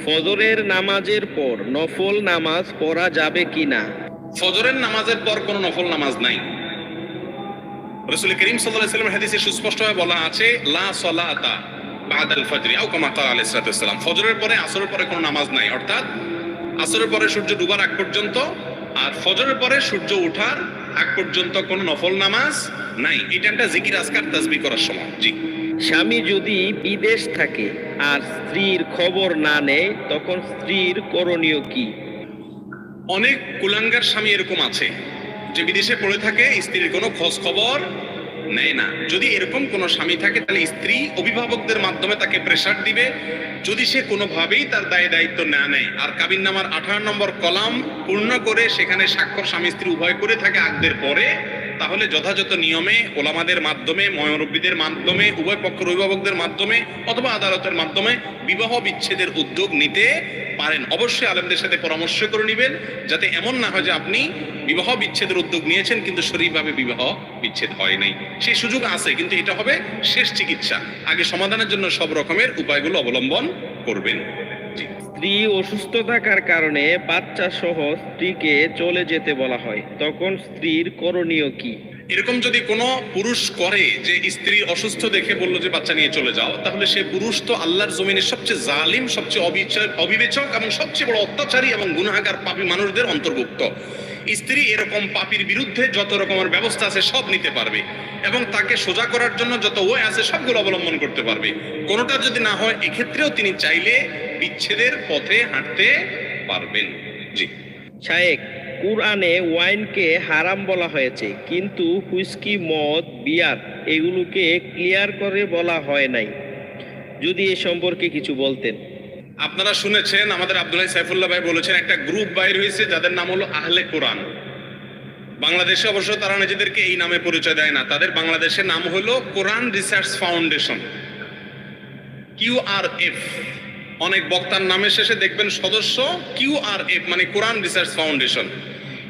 ফজরের নামাজের পর নফল নামাজ পড়া যাবে কিনা? ফজরের নামাজের পর কোনো নফল নামাজ নাই। রাসূল করিম সাল্লাল্লাহু আলাইহি ওয়াসাল্লামের হাদিসে সুস্পষ্টভাবে বলা আছে, লা সালাতা বাদাল ফজরি আও কামা ক্বালা আলাইহিস সালাতু ওয়াস সালাম। ফজরের পরে আসরের পরে কোনো নামাজ নাই, অর্থাৎ আসরের পরে সূর্য ডুবার আগ পর্যন্ত আর ফজরের পরে সূর্য ওঠার আগ পর্যন্ত কোনো নফল নামাজ নাই। এটা একটা জিকির আজকার তাসবিহ করার সময়। জি। স্বামী যদি বিদেশ থাকে আর স্ত্রীর খবর না নেয়, তখন স্ত্রীর করণীয় কি? অনেক কুলাঙ্গার স্বামী এরকম আছে যে বিদেশে পড়ে থাকে, স্ত্রীর কোনো খোঁজ খবর নেয় না। যদি এরকম কোনো স্বামী থাকে তাহলে স্ত্রী অভিভাবকদের মাধ্যমে তাকে প্রেসার দিবে। যদি সে কোনোভাবেই তার দায় দায়িত্ব না নেয় আর কাবিননামার 18 নম্বর কলাম পূর্ণ করে সেখানে স্বাক্ষর স্বামী স্ত্রী উভয় করে থাকে আগদের পরে, তাহলে যথাযথ নিয়মে ওলামাদের মাধ্যমে, মুরব্বীদের মাধ্যমে, উভয় পক্ষের অভিভাবকদের মাধ্যমে অথবা আদালতের মাধ্যমে বিবাহ বিচ্ছেদের উদ্যোগ নিতে পারেন। অবশ্যই আলেমদের সাথে পরামর্শ করে নেবেন, যাতে এমন না হয় যে আপনি বিবাহ বিচ্ছেদের উদ্যোগ নিয়েছেন কিন্তু শরীরভাবে বিবাহ বিচ্ছেদ হয় নাই। সেই সুযোগ আছে, কিন্তু এটা হবে শেষ চিকিৎসা। আগে সমাধানের জন্য সব রকমের উপায়গুলো অবলম্বন করবেন। স্ত্রী অসুস্থ থাকার কারণে বাচ্চা সহ স্ত্রীকে চলে যেতে বলা হয়, তখন স্ত্রীর করণীয় কি? এরকম যদি কোনো পুরুষ করে যে স্ত্রী অসুস্থ দেখে বললো যে বাচ্চা নিয়ে চলে যাও, তাহলে সে পুরুষ তো আল্লাহর জমিনের সবচেয়ে জালিম, সবচেয়ে অবিবেচক এবং সবচেয়ে বড় অত্যাচারী এবং গুনাহগার পাপী মানুষদের অন্তর্ভুক্ত। স্ত্রী এরকম পাপীর বিরুদ্ধে যত রকমের ব্যবস্থা আছে সব নিতে পারবে এবং তাকে সোজা করার জন্য যত ওয়ে আছে সবগুলো অবলম্বন করতে পারবে। কোনোটা যদি না হয় এক্ষেত্রেও তিনি চাইলে বিচ্ছেদের পথে হাঁটতে পারবেন। জি। শায়েখ, কুরআনে ওয়াইনকে হারাম বলা হয়েছে, কিন্তু হুইস্কি, মদ, বিয়ার এগুলোকে ক্লিয়ার করে বলা হয় নাই। যদি এ সম্পর্কে কিছু বলতেন। আপনারা শুনেছেন আমাদের আব্দুল্লাহ সাইফুল্লাহ ভাই বলেছেন একটা গ্রুপ বাইর হয়েছে যাদের নাম হলো আহলে কোরআন। বাংলাদেশে অবশ্য তারা নিজেদেরকে এই নামে পরিচয় দেয় না, তাদের বাংলাদেশের নাম হলো কোরআন রিসার্চ ফাউন্ডেশন, QRF। অনেক বক্তার নামের শেষে দেখবেন সদস্য QRF, মানে কোরআন রিসার্চ ফাউন্ডেশন।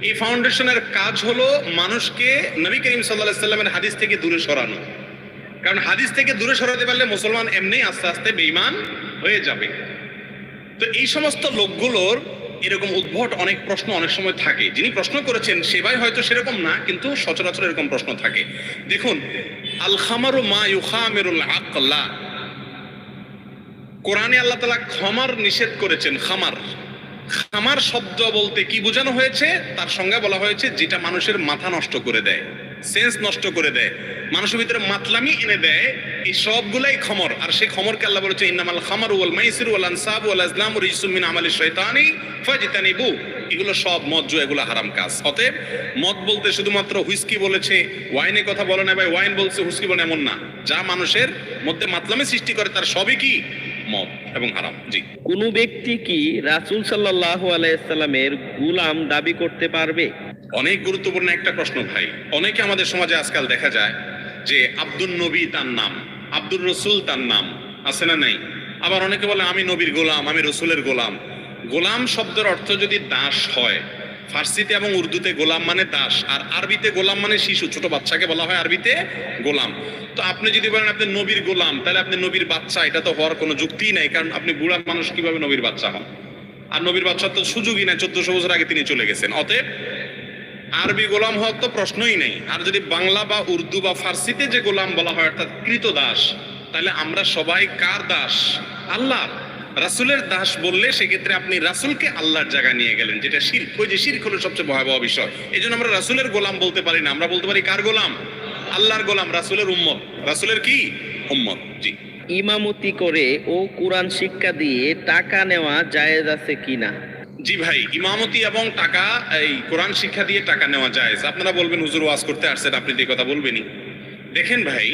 এই ফাউন্ডেশনের কাজ হলো মানুষকে নবী করিম সাল্লাল্লাহু আলাইহি সাল্লামের হাদিস থেকে দূরে সরানো। কারণ হাদিস থেকে দূরে সরাতে পারলে মুসলমান এমনি আস্তে আস্তে বেঈমান হয়ে যাবে। তো এই সমস্ত লোকগুলোর এরকম উদ্ভট অনেক প্রশ্ন অনেক সময় থাকে। যিনি প্রশ্ন করেছেন সে ভাই হয়তো সেরকম না, কিন্তু সচরাচর এরকম প্রশ্ন থাকে। দেখুন, আল খামারু মা ইউখামিরুল আকলা, কোরআনে আল্লাহ তাআলা খামার নিষেধ করেছেন। খামার, খামার শব্দ বলতে কি বোঝানো হয়েছে তার সংজ্ঞা বলা হয়েছে যেটা মানুষের মাথা নষ্ট করে দেয়, সেন্স নষ্ট করে দেয়, মানুষের ভিতরে মাতলামি এনে দেয়, এই সবগুলাই খমর। আর সেই খমরকে আল্লাহ বলেছে ইন্নামাল খামারু ওয়াল মাইসিরু ওয়াল আনসাবু ওয়াল আজলামু রিজসুম মিন আমালিশ শাইতানি ফাজতানিবু। এগুলো সব মদ জুয়া, এগুলো হারাম কাজ। অতএব মদ বলতে শুধুমাত্র হুইস্কি বলেছে, ওয়াইনের কথা বলে না ভাই, ওয়াইন বলছে হুইস্কি বলে এমন না। যা মানুষের মধ্যে মাতলামি সৃষ্টি করে তার সবই কি মদ এবং হারাম। জি। কোন ব্যক্তি কি রাসূল সাল্লাল্লাহু আলাইহি সাল্লামের গোলাম দাবি করতে পারবে? অনেক গুরুত্বপূর্ণ একটা প্রশ্ন ভাই। অনেকে আমাদের সমাজে আজকাল দেখা যায় যে আব্দুল নবী তার নাম, আব্দুর রসুল তার নাম, আছে না নাই? আবার অনেকে বলে আমি নবীর গোলাম, আমি রসুলের গোলাম। গোলাম শব্দের অর্থ যদি দাস হয়, ফার্সিতে এবং উর্দুতে গোলাম মানে দাস, আর আরবিতে গোলাম মানে শিশু, ছোট বাচ্চাকে বলা হয় আরবিতে গোলাম। তো আপনি যদি বলেন আপনি নবীর গোলাম, তাহলে আপনি নবীর বাচ্চা, এটা তো হওয়ার কোনো যুক্তিই নাই। কারণ আপনি বুড়া মানুষ কিভাবে নবীর বাচ্চা হন? আর নবীর বাচ্চার তো সুযোগই নাই, 1400 বছর আগে তিনি চলে গেছেন। অতএব আরবি গোলাম হওয়ার তো প্রশ্নই নেই। আর যদি বাংলা বা উর্দু বা ফার্সিতে যে গোলাম বলা হয় অর্থাৎ কৃত দাস, তাহলে আমরা সবাই কার দাস? আল্লাহ। রাসূলের দাস বললে সেক্ষেত্রে আপনি রাসূলকে আল্লাহর জায়গায় নিয়ে গেলেন, যেটা শিরক। ওই যে শিরক হলো সবচেয়ে ভয়াবহ বিষয়। এই জন্য আমরা রাসূলের গোলাম বলতে পারি না, আমরা বলতে পারি কার গোলাম? আল্লাহর গোলাম, রাসূলের উম্মত। রাসূলের কি উম্মত। জি। ইমামতি করে ও কোরআন শিক্ষা দিয়ে টাকা নেওয়া জায়েজ আছে কিনা? জি ভাই, ইমামতি এবং টাকা, এই কোরআন শিক্ষা দিয়ে টাকা নেওয়া যায়। আপনারা বলবেন হুজুর ওয়াজ করতে আসছেন, আপনি এই কথা বলবেনই। দেখেন ভাই,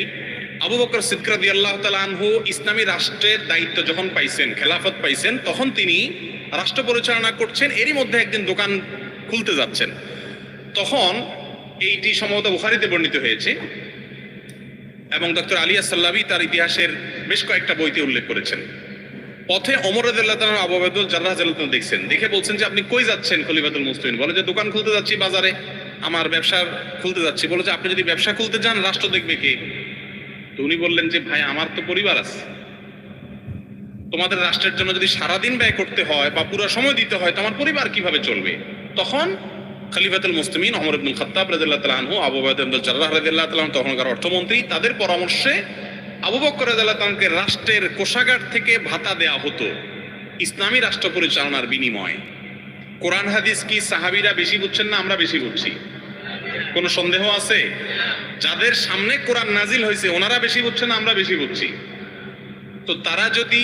আবু বকর সিদ্দিক রাদিয়াল্লাহু তাআলা আনহু ইসলামী রাষ্ট্রের দায়িত্ব যখন পাইছেন, খেলাফত পাইছেন, তখন তিনি রাষ্ট্র পরিচালনা করছেন। এরই মধ্যে একদিন দোকান খুলতে যাচ্ছেন। তখন এইটি সম্ভবত বুখারীতে বর্ণিত হয়েছে এবং ডক্টর আলী আস-সাল্লাবি তার ইতিহাসের বেশ কয়েকটা বইতে উল্লেখ করেছেন। পথে ওমর রাদিয়াল্লাহু তাআলা আবু উবাইদুল জাররাহ রাদিয়াল্লাহু তাআলা দেখছেন, দেখে বলছেন যে আপনি কই যাচ্ছেন খলিফাতুল মুসলিমিন? বলে যে দোকান খুলতে যাচ্ছি বাজারে, আমার ব্যবসা খুলতে যাচ্ছি। বলে যে আপনি যদি ব্যবসা খুলতে যান রাষ্ট্র দেখবে কে? তো উনি বললেন যে ভাই আমার তো পরিবার আছে, তোমাদের রাষ্ট্রের জন্য যদি সারাদিন ব্যয় করতে হয় বা পুরো সময় দিতে হয়, তোমার পরিবার কিভাবে চলবে? তখন খলিফাতুল মুসলিমিন ওমর ইবনুল খাত্তাব রাদিয়াল্লাহু তাআলা আনহু, আবু উবাইদা ইবনুল জাররাহ রাদিয়াল্লাহু তাআলা আনহু, তখনকার অর্থমন্ত্রী, তাদের পরামর্শে আবু বকর রাদিয়াল্লাহু তাআলা আনহুকে রাষ্ট্রের কোষাগার থেকে ভাতা দেয়া হতো ইসলামী রাষ্ট্র পরিচালনার বিনিময়ে। কোরআন হাদিস কি সাহাবীরা বেশি বুঝছেন না আমরা বেশি বুঝছি? কোনো সন্দেহ আছে? যাদের সামনে কোরআন নাজিল হয়েছে ওনারা বেশি বুঝছেন না আমরা বেশি বুঝছি? তো তারা যদি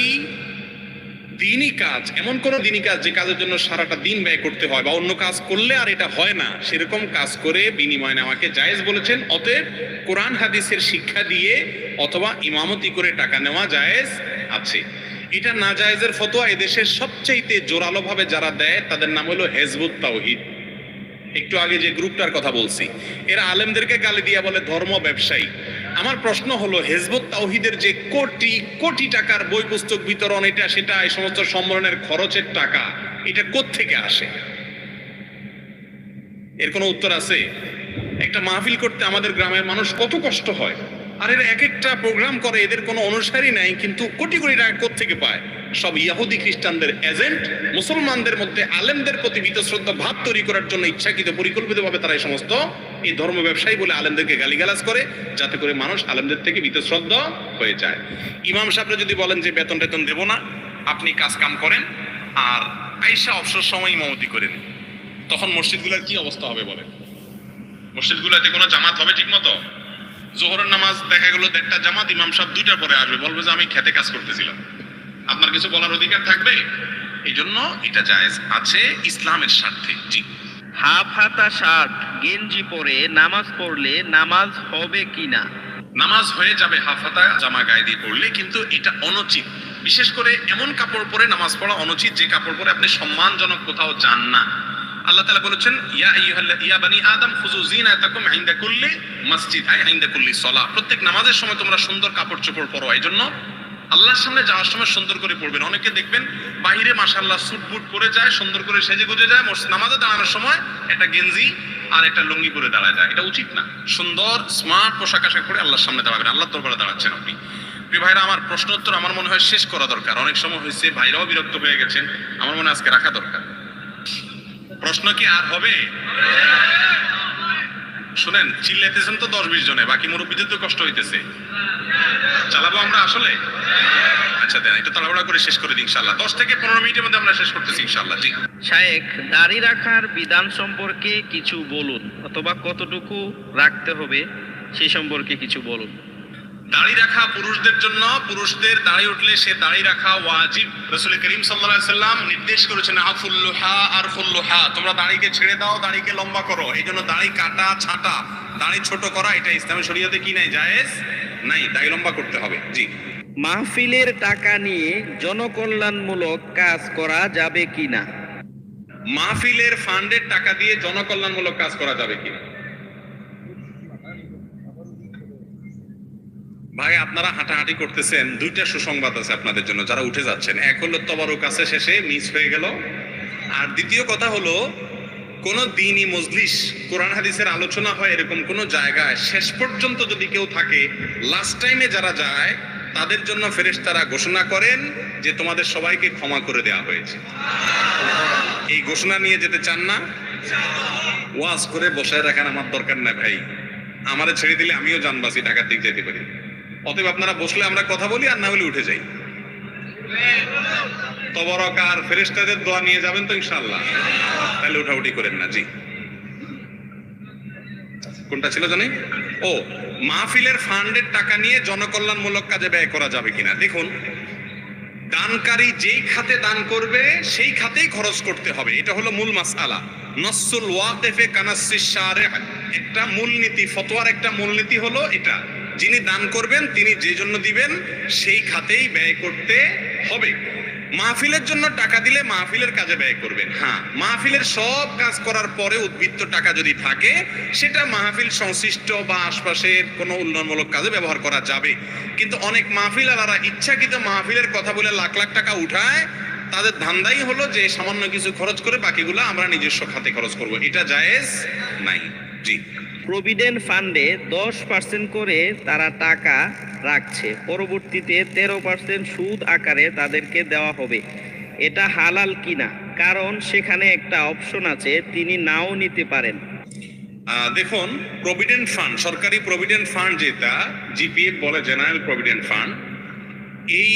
দিনই কাজ, এমন কোন দিনই কাজ যে কাজের জন্য সারাটা দিন ব্যয় করতে হয় বা অন্য কাজ করলে আর এটা হয় না, সেরকম কাজ করে বিনিময় নেওয়াকে জায়েজ বলেছেন। অতএব কোরআন হাদিসের শিক্ষা দিয়ে অথবা ইমামতি করে টাকা নেওয়া জায়েজ আছে। এটা না জায়েজের ফতোয়া এদেশের সবচাইতে জোরালো ভাবে যারা দেয় তাদের নাম হলো হেজবুত তাওহীদ। একটু আগে যে গ্রুপটার কথা বলছি, এরা আলেমদেরকে গালি দিয়ে বলে ধর্ম ব্যবসায়ী। আমার প্রশ্ন হলো, হেজবুত তাওহীদের যে কোটি কোটি টাকার বই পুস্তক বিতরণ, এটা সেটা এই সমস্ত সম্মেলনের খরচের টাকা, এটা কোত্থেকে আসে? এর কোনো উত্তর আছে? একটা মাহফিল করতে আমাদের গ্রামের মানুষ কত কষ্ট হয়, আর এরা এক একটা প্রোগ্রাম করে, এদের কোনো অনুসারী নাই, কিন্তু কোটি কোটি টাকা কোত্থেকে পায়? সব ইহুদি খ্রিস্টানদের এজেন্ট। মুসলমানদের মধ্যে আলেমদের প্রতি বীতশ্রদ্ধা ভাব তৈরি করার জন্য ইচ্ছাকৃত পরিকল্পিতভাবে তারা এই সমস্ত এই ধর্ম ব্যবসায়ী বলে আলেমদেরকে গালিগালাজ করে, যাতে করে মানুষ আলেমদের থেকে বীতশ্রদ্ধা হয়ে যায়। ইমাম সাহেবরা যদি বলেন যে বেতন টেতন দেব না, আপনি কাজ কাম করেন আর আইসা অবসর সময় ইমামতি করেন, তখন মসজিদগুলোর কি অবস্থা হবে বলেন? মসজিদগুলোতে কোনো জামাত হবে ঠিক মতো? জোহরের নামাজ দেখা গেল 1টা জামাত, ইমাম সাহেব 2টার পরে আসবে, বলবে যে আমি খেতে কাজ করতেছিলাম। আপনার কিছু বলার অধিকার থাকবে? এই জন্য এটা জায়েজ আছে ইসলামের স্বার্থে। জি। হাফ হাতা শার্ট গেঞ্জি পরে নামাজ পড়লে নামাজ হবে কিনা? নামাজ হয়ে যাবে হাফ হাতা জামা গায়ে দিয়ে পড়লে, কিন্তু এটা অনুচিত। বিশেষ করে এমন কাপড় পরে নামাজ পড়া অনুচিত যে কাপড় পরে আপনি সম্মানজনক কোথাও যান না। আল্লাহ তাআলা বলেছেন, ইয়া বানি আদম খুযু যিনাতাকুম ইনদা কুল্লি মসজিদ, আই ইনদা কুল্লি সালাহ। প্রত্যেক নামাজের সময় তোমরা সুন্দর কাপড় চোপড় পরো। এইজন্য আল্লাহর সামনে যাওয়ার সময় সুন্দর করে পড়বেন। অনেকে দেখবেন বাইরে মাশাআল্লাহ স্যুট বুট পরে যায়, সুন্দর করে সেজে গুজে যায়, নামাজে দাঁড়ানোর সময় একটা গেঞ্জি আর একটা লুঙ্গি পরে দাঁড়ায় যায়। এটা উচিত না। সুন্দর স্মার্ট পোশাক আশাক পরে আল্লাহর সামনে দাঁড়াবেন। আল্লাহর দরবারে দাঁড়াচ্ছেন আপনি। প্রিয় ভাইরা, আমার প্রশ্ন উত্তর আমার মনে হয় শেষ করা দরকার। অনেক সময় হয়েছে, ভাইরাও বিরক্ত হয়ে গেছেন, আমার মনে হয় আজকে রাখা দরকার। প্রশ্ন কি আর হবে? শুনেন, চিল্লাইতেছেন তো 10-20 জনে, বাকি মুরব্বীদের তো কষ্ট হইতেছে। চালাবো আমরা আসলে? আচ্ছা দেন, একটু তাড়াহুড়া করে শেষ করে দিই ইনশাআল্লাহ। 10 থেকে 15 মিনিটের মধ্যে আমরা শেষ করতেছি ইনশাআল্লাহ। জি। শায়েখ, দাড়ি রাখার বিধান সম্পর্কে কিছু বলুন, অথবা কতটুকু রাখতে হবে সেই সম্পর্কে কিছু বলুন। দাড়ি রাখা পুরুষদের জন্য, পুরুষদের দাড়ি উঠলে সে দাড়ি রাখা ওয়াজিব। রাসূল করিম সাল্লাল্লাহু আলাইহি সাল্লাম নির্দেশ করেছেন, আফুল লুহা আরফুল লুহা, তোমরা দাড়িকে ছেড়ে দাও, দাড়িকে লম্বা করো। এই জন্য দাড়ি কাটা, ছাঁটা, দাড়ি ছোট করা এটা ইসলামের শরীয়তে কি নাই? জায়েজ নাই। দাড়ি লম্বা করতে হবে। জি। মাহফিলের টাকা নিয়ে জনকল্যাণমূলক কাজ করা যাবে কিনা? মাহফিলের ফান্ডের টাকা দিয়ে জনকল্যাণমূলক কাজ করা যাবে কিনা? ভাই, আপনারা হাঁটাহাঁটি করতেছেন, 2টা সুসংবাদ আছে আপনাদের জন্য যারা উঠে যাচ্ছেন। এক হলো তবারুক আছে, শেষে মিস হয়ে গেল। আর দ্বিতীয় কথা হলো, কোন দিনই মজলিস, কোরআন হাদিসের আলোচনা হয় এরকম কোন জায়গায় শেষ পর্যন্ত যদি কেউ থাকে, লাস্ট টাইমে যারা যায় তাদের জন্য ফেরেশতারা ঘোষণা করেন যে তোমাদের সবাইকে ক্ষমা করে দেওয়া হয়েছে। এই ঘোষণা নিয়ে যেতে চান না? ওয়াজ করে বসায় রাখার আমার দরকার নাই ভাই। আমারে ছেড়ে দিলে আমিও জানবাসি ঢাকার দিক যেতে পারি। অতএব আপনারা বসলে আমরা কথা বলি, আর না হলে উঠে যাই। তবরক আর ফেরেশতাদের দোয়া নিয়ে যাবেন তো ইনশাআল্লাহ? তাহলে উঠাউঠি করেন না। জি। কোনটা ছিল জানি? ও, মাহফিলের ফান্ডের টাকা নিয়ে জনকল্যাণমূলক কাজে ব্যয় করা যাবে কিনা। দেখুন, দানকারী যেই খাতে দান করবে সেই খাতেই খরচ করতে হবে। এটা হলো মূল মাসআলা। নসসুল ওয়াকিফে কানাসসিস শারিহ, একটা মূলনীতি, ফতোয়ার একটা মূলনীতি হলো এটা। যিনি দান করবেন তিনি যে জন্য দিবেন সেই খাতেই ব্যয় করতে হবে। মাহফিলের জন্য টাকা দিলে মাহফিলের কাজে ব্যয় করবেন। হ্যাঁ, মাহফিলের সব কাজ করার পরে উদ্বৃত্ত টাকা যদি থাকে সেটা মাহফিল সংশ্লিষ্ট বা আশপাশের কোনো উন্নয়নমূলক কাজে ব্যবহার করা যাবে। কিন্তু অনেক মাহফিল আলারা ইচ্ছাকৃত মাহফিলের কথা বলে লাখ লাখ টাকা উঠায়, তাদের ধান্দাই হলো যে সামান্য কিছু খরচ করে বাকিগুলো আমরা নিজস্ব খাতে খরচ করব। এটা জায়েজ নাই। জি। প্রভিডেন্ট ফান্ডে 10% করে তারা টাকা রাখছে, পরবর্তীতে 13% সুদ আকারে তাদেরকে দেওয়া হবে। এটা হালাল কিনা? কারণ সেখানে একটা অপশন আছে, তিনি নাও নিতে পারেন। দেখুন, প্রভিডেন্ট ফান্ড, সরকারি প্রভিডেন্ট ফান্ড, যেটা জিপিএফ বলে, জেনারেল প্রভিডেন্ট ফান্ড, এই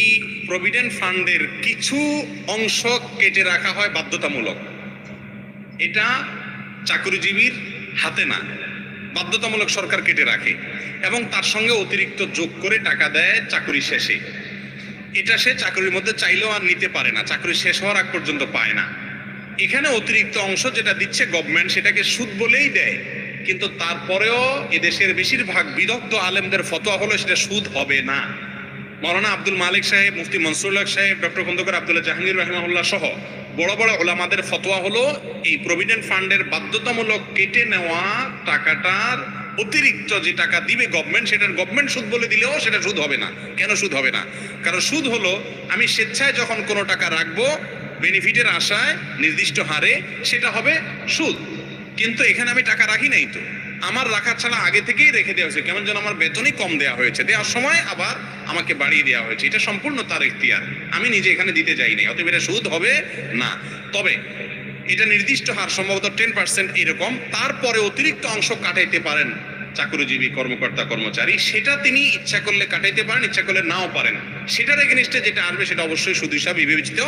প্রভিডেন্ট ফান্ডের কিছু অংশ কেটে রাখা হয় বাধ্যতামূলক। এটা চাকরিজীবীর হাতে না, বাধ্যতামূলক সরকার কেটে রাখে এবং তার সঙ্গে অতিরিক্ত যোগ করে টাকা দেয় চাকরি শেষে। এটা সে চাকরির মধ্যে চাইলেও আর নিতে পারে না, চাকরি শেষ হওয়ার আগ পর্যন্ত পায় না। এখানে অতিরিক্ত অংশ যেটা দিচ্ছে গভর্নমেন্ট, সেটাকে সুদ বলেই দেয়, কিন্তু তারপরেও এদেশের বেশিরভাগ বিদগ্ধ আলেমদের ফতোয়া হলো সেটা সুদ হবে না। মৌলানা আব্দুল মালিক সাহেব, মুফতি মনসুরুল্লাহ সাহেব, ডক্টর খন্দকার আব্দুল্লাহ জাহাঙ্গীর রাহিমাহুল্লাহ সহ বড় বড় ওলামাদের ফতোয়া হলো এই প্রভিডেন্ট ফান্ডের বাধ্যতামূলক কেটে নেওয়া টাকাটার অতিরিক্ত যে টাকা দিবে গভর্নমেন্ট, সেটার গভর্নমেন্ট সুদ বলে দিলেও সেটা সুদ হবে না। কেন সুদ হবে না? কারণ সুদ হলো আমি স্বেচ্ছায় যখন কোনো টাকা রাখবো বেনিফিটের আশায় নির্দিষ্ট হারে, সেটা হবে সুদ। কিন্তু এখানে আমি টাকা রাখি নাই, তো আমার রাখার ছাড়া আগে থেকেই রেখে দেওয়া হয়েছে, কেমন যেন আমার বেতনই কম দেওয়া হয়েছে, দেওয়ার সময় আবার আমাকে বাড়িয়ে দেওয়া হয়েছে। এটা সম্পূর্ণ তার ইখতিয়ার, আমি নিজে এখানে দিতে যাই নাই, অতএব এটা সুদ হবে না। তবে এটা নির্দিষ্ট হার, সম্ভবত 10% এরকম, তারপরে অতিরিক্ত অংশ কাটাইতে পারেন চাকরিজীবী কর্মকর্তা কর্মচারী, সেটা তিনি ইচ্ছা করলে কাটাইতে পারেন, ইচ্ছা করলে নাও পারেন। সেটার এগেইনস্টে যেটা আসবে সেটা অবশ্যই সুদ হিসাবে বিবেচিত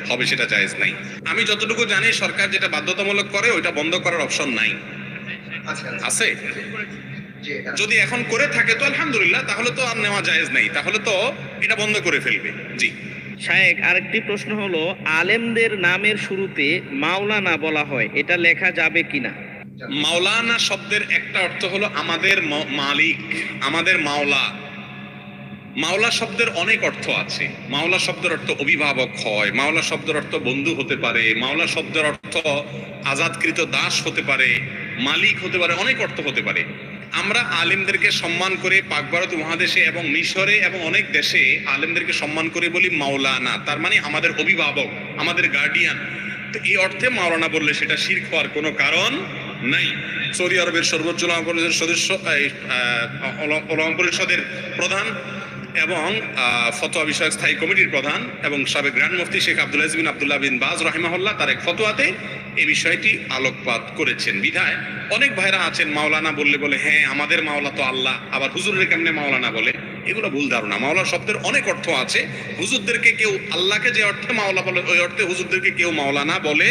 হবে, সেটা জায়েজ নাই। আমি যতটুকু জানি সরকার যেটা বাধ্যতামূলক করে ওইটা বন্ধ করার অপশন নাই, আছে। যদি এখন করে থাকে তো আলহামদুলিল্লাহ, তাহলে তো আর নেওয়া জায়েজ নাই, তাহলে তো এটা বন্ধ করে ফেলবে। জি শায়েখ, আরেকটি প্রশ্ন হলো, আলেমদের নামের শুরুতে মাওলানা বলা হয়, এটা লেখা যাবে কিনা? মাওলানা শব্দের একটা অর্থ হলো আমাদের মালিক, আমাদের মাওলা। মাওলা শব্দের অনেক অর্থ আছে। মাওলা শব্দের অর্থ অভিভাবক হয়, মাওলা শব্দের অর্থ বন্ধু হতে পারে, মাওলা শব্দের অর্থ আজাদকৃত দাস হতে পারে, মালিক হতে পারে, অনেক অর্থ হতে পারে। আমরা আলেমদেরকে সম্মান করে পাক ভারত মহাদেশে এবং মিশরে এবং অনেক দেশে আলেমদেরকে সম্মান করে বলি মাওলানা, তার মানে আমাদের অভিভাবক, আমাদের গার্ডিয়ান। তো এই অর্থে মাওলানা বললে সেটা শিরক হওয়ার কোনো কারণ নাই। সৌদি আরবের সর্বোচ্চ ওলামা পরিষদের সদস্য, ওলামা পরিষদের প্রধান এবং ফতোয়া বিষয়ক স্থায়ী কমিটির প্রধান এবং সাবেক গ্র্যান্ড মুফতি শেখ আব্দুল আজিজ বিন আব্দুল্লাহ বিন বাজ রাহিমাহুল্লাহ তার এক ফতোয়াতে এই বিষয়টি আলোকপাত করেছেন। বিধায় অনেক ভাইরা আছেন মাওলানা বললে বলে হ্যাঁ আমাদের মাওলা তো আল্লাহ, আবার হুজুরের কেমনে মাওলানা বলে, এগুলো ভুল ধারণা। মাওলা শব্দের অনেক অর্থ আছে। হুজুরদেরকে কেউ আল্লাহকে যে অর্থে মাওলা বলে ওই অর্থে হুজুরদেরকে কেউ মাওলানা বলে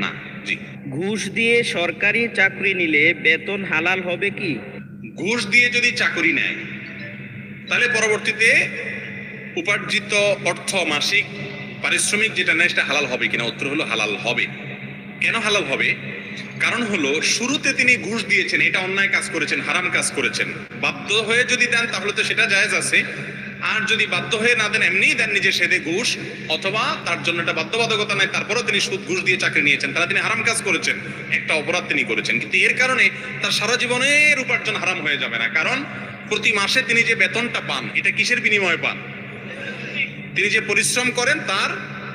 না। জি, ঘুষ দিয়ে সরকারি চাকরি নিলে বেতন হালাল হবে কি? ঘুষ দিয়ে যদি চাকরি নেয় তাহলে পরবর্তীতে উপার্জিত অর্থ, মাসিক পারিশ্রমিক যেটা নেয় সেটা হালাল হবে কিনা? উত্তর হলো হালাল হবে। কেন হালাল হবে? কারণ হলো শুরুতে তিনি ঘুষ দিয়েছেন, এটা অন্যায় কাজ করেছেন, হারাম কাজ করেছেন। বাধ্য হয়ে যদি দেন তাহলে তো সেটা জায়েজ আছে, আর যদি বাধ্য হয়ে না দেন, এমনিই দেন নিজে সেদে ঘুষ, অথবা তার জন্য একটা বাধ্যবাধকতা নাই, তারপরেও তিনি সুদ ঘুষ দিয়ে চাকরি নিয়েছেন, তাহলে তিনি হারাম কাজ করেছেন, একটা অপরাধ তিনি করেছেন। কিন্তু এর কারণে তার সারা জীবনের উপার্জন হারাম হয়ে যাবে না। কারণ প্রতি মাসে তিনি যে বেতনটা পান, এটা কিসের বিনিময়ে পান? তিনি যে পরিশ্রম করেন তার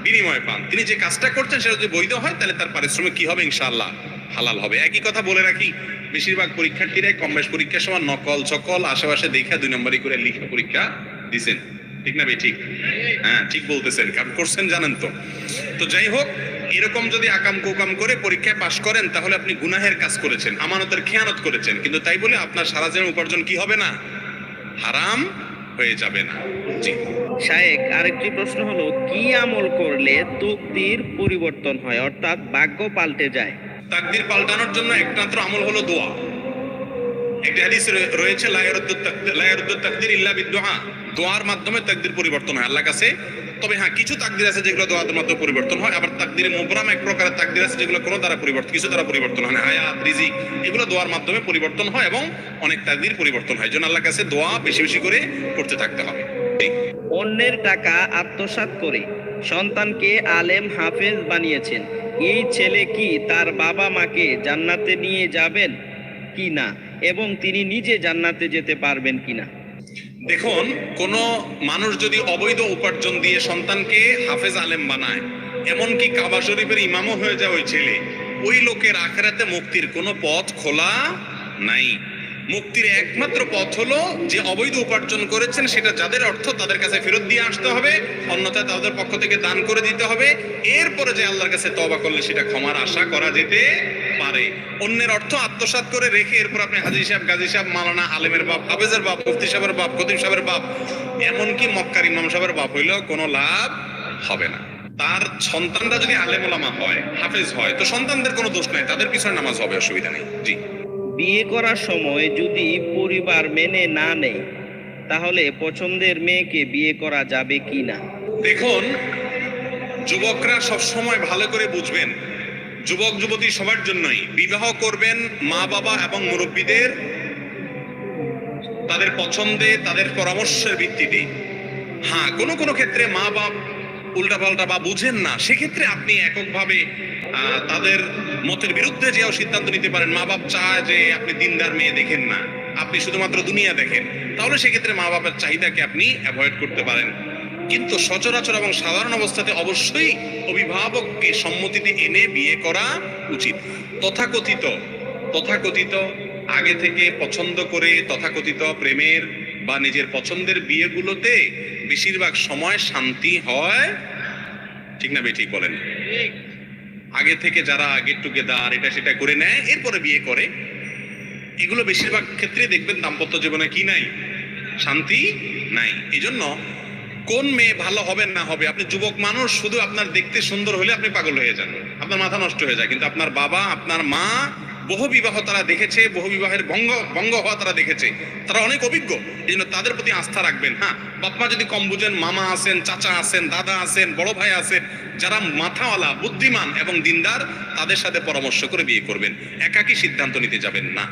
বিনিময়ে পান। তিনি যে কাজটা করছেন সেটা যদি বৈধ হয় তাহলে তার পারিশ্রমিক কি হবে? ইনশাআল্লাহ হালাল হবে। একই কথা বলে রাখি, বেশিরভাগ পরীক্ষার্থীরাই কম বেশ পরীক্ষার সময় নকল চকল আশেপাশে দেখা 2 নম্বরই করে লিখে পরীক্ষা দিছেন, ঠিক না ভাই? ঠিক, হ্যাঁ ঠিক বলতেছেন, কারণ করছেন জানেন তো। তো যাই হোক, এরকম যদি আকাম কুকাম করে পরীক্ষায় পাশ করেন তাহলে আপনি গুনাহের কাজ করেছেন, আমানতের খেয়ানত করেছেন, কিন্তু তাই বলে আপনার সারা জীবন উপার্জন কি হবে না? হারাম হয়ে যাবে না। জি শায়েখ, আরেকটি প্রশ্ন হলো, কি আমল করলে তকদির পরিবর্তন হয়, অর্থাৎ ভাগ্য পাল্টে যায়? তাকদির পাল্টানোর জন্য একমাত্র আমল হলো দোয়া। একটা হাদিস রয়েছে, লা ইয়ারুদ্দুত তাকদির ইল্লা বিদুআ, দোয়ার মাধ্যমে তাকদির পরিবর্তন হয় আল্লাহর কাছে। তবে হ্যাঁ, কিছু তাকদির আছে যেগুলো দোয়ার মাধ্যমে পরিবর্তন হয়, আবার তাকদিরে মুবরাম এক প্রকারের তাকদির আছে যেগুলো কোনো দ্বারা পরিবর্তন, কিছু দ্বারা পরিবর্তন হয় না। হায়াত, রিজিক এগুলো দোয়ার মাধ্যমে পরিবর্তন হয় এবং অনেক তাকদির পরিবর্তন হয়। জন্য আল্লাহর কাছে দোয়া বেশি বেশি করে করতে থাকতে হবে। অন্যের টাকা আত্মসাৎ করে সন্তানকে আলেম হাফেজ বানিয়েছেন, এই ছেলে কি তার বাবা মাকে জান্নাতে নিয়ে যাবেন কি না, এবং তিনি নিজে জান্নাতে যেতে পারবেন কিনা? দেখুন, কোন মানুষ যদি অবৈধ উপার্জন দিয়ে সন্তানকে হাফেজ আলেম বানায়, এমনকি কাবা শরীফের ইমামও হয়ে যায় ওই ছেলে, ওই লোকের আখিরাতে মুক্তির কোনো পথ খোলা নাই। মুক্তির একমাত্র পথ হলো যে অবৈধ উপার্জন করেছেন সেটা যাদের অর্থ তাদের কাছে ফেরত দিয়ে আসতে হবে, অন্যথায় তাদের পক্ষ থেকে দান করে দিতে হবে। এরপরে যে আল্লাহর কাছে তওবা করলে সেটা ক্ষমার আশা করা যেতে পারে। অন্যের অর্থ আত্মসাৎ করে রেখে এরপর আপনি হাজী সাহেব, গাজী সাহেব, মাওলানা, আলেমের বাপ, হাফেজের বাপ, মুফতি সাহেবের বাপ, খতিব সাহেবের বাপ, এমনকি মক্কার ইমাম সাহেবের বাপ হইলেও কোনো লাভ হবে না। তার সন্তানরা যদি আলেম ওলামা হয়, হাফেজ হয়, তো সন্তানদের কোনো দোষ নাই, তাদের পিছনে নামাজ হবে, অসুবিধা নেই। জি। বিয়ে করার সময় যদি পরিবার মেনে না নেয় তাহলে পছন্দের মেয়েকে বিয়ে করা যাবে কি না? দেখুন, যুবকরা সবসময় ভালো করে বুঝবেন, যুবক যুবতী সবার জন্যই বিবাহ করবেন মা বাবা এবং মুরব্বীদের তাদের পছন্দে, তাদের পরামর্শের ভিত্তিতে। হ্যাঁ, কোনো কোনো ক্ষেত্রে মা বাপ উল্টাপাল্টা বা বুঝেন না, সেক্ষেত্রে আপনি এককভাবে তাদের মতের বিরুদ্ধে যেও সিদ্ধান্ত নিতে পারেন। মা বাপ চায় যে আপনি দিনদার মেয়ে দেখেন না, আপনি শুধুমাত্র দুনিয়া দেখেন, তাহলে সেক্ষেত্রে মা বাবার চাহিদাকে আপনি অ্যাভয়েড করতে পারেন। কিন্তু সচরাচর এবং সাধারণ অবস্থাতে অবশ্যই অভিভাবককে সম্মতিতে এনে বিয়ে করা উচিত। তথাকথিত তথাকথিত আগে থেকে পছন্দ করে তথাকথিত প্রেমের বা নিজের পছন্দের বিয়েগুলোতে বেশিরভাগ সময় শান্তি হয়, ঠিক না বেঠিক বলেন? আগে থেকে যারা গেট টুগেদার এটা সেটা করে নেয় এরপরে বিয়ে করে, এগুলো বেশিরভাগ ক্ষেত্রে দেখবেন দাম্পত্য জীবনে কি নাই, শান্তি নাই। এই জন্য কোন মেয়ে ভালো হবে না হবে, আপনি যুবক মানুষ, শুধু আপনার দেখতে সুন্দর হলে আপনি পাগল হয়ে যান, আপনার মাথা নষ্ট হয়ে যায়। কিন্তু আপনার বাবা, আপনার মা বহু বিবাহ তারা দেখেছে, বহু বিবাহের ভঙ্গ হওয়া তারা দেখেছে, তারা অনেক অভিজ্ঞ। এই জন্য তাদের প্রতি আস্থা রাখবেন। হ্যাঁ, বাপমা যদি কম বুঝেন, মামা আছেন, চাচা আছেন, দাদা আছেন, বড় ভাই আছেন, যারা মাথাওয়ালা, বুদ্ধিমান এবং দিনদার, তাদের সাথে পরামর্শ করে বিয়ে করবেন। একাকী সিদ্ধান্ত নিতে যাবেন না।